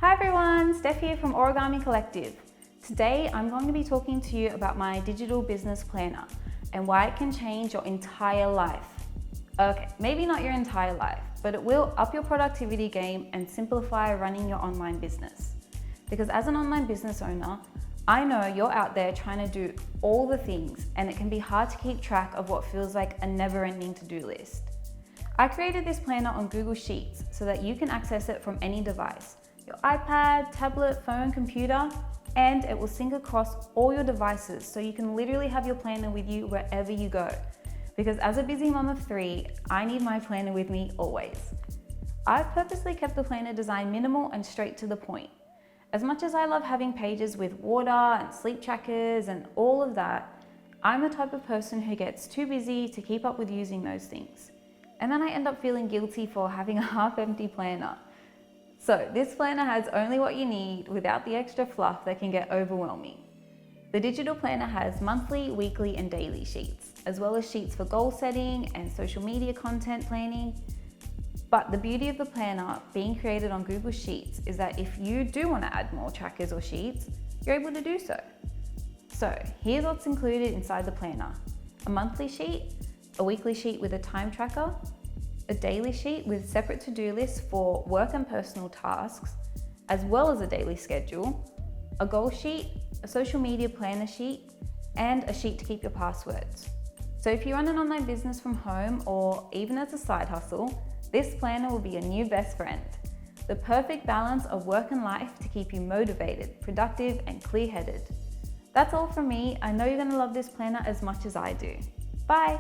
Hi everyone, Steph here from Origami Collective. Today I'm going to be talking to you about my digital business planner and why it can change your entire life. Okay, maybe not your entire life, but it will up your productivity game and simplify running your online business. Because as an online business owner, I know you're out there trying to do all the things and it can be hard to keep track of what feels like a never-ending to-do list. I created this planner on Google Sheets so that you can access it from any device, your iPad, tablet, phone, computer, and it will sync across all your devices so you can literally have your planner with you wherever you go. Because as a busy mom of 3, I need my planner with me always. I've purposely kept the planner design minimal and straight to the point. As much as I love having pages with water and sleep trackers and all of that, I'm the type of person who gets too busy to keep up with using those things. And then I end up feeling guilty for having a half-empty planner. So this planner has only what you need without the extra fluff that can get overwhelming. The digital planner has monthly, weekly, and daily sheets, as well as sheets for goal setting and social media content planning. But the beauty of the planner being created on Google Sheets is that if you do want to add more trackers or sheets, you're able to do so. So here's what's included inside the planner: a monthly sheet, a weekly sheet with a time tracker, a daily sheet with separate to-do lists for work and personal tasks, as well as a daily schedule, a goal sheet, a social media planner sheet, and a sheet to keep your passwords. So if you run an online business from home or even as a side hustle, this planner will be your new best friend. The perfect balance of work and life to keep you motivated, productive, and clear-headed. That's all from me. I know you're going to love this planner as much as I do. Bye!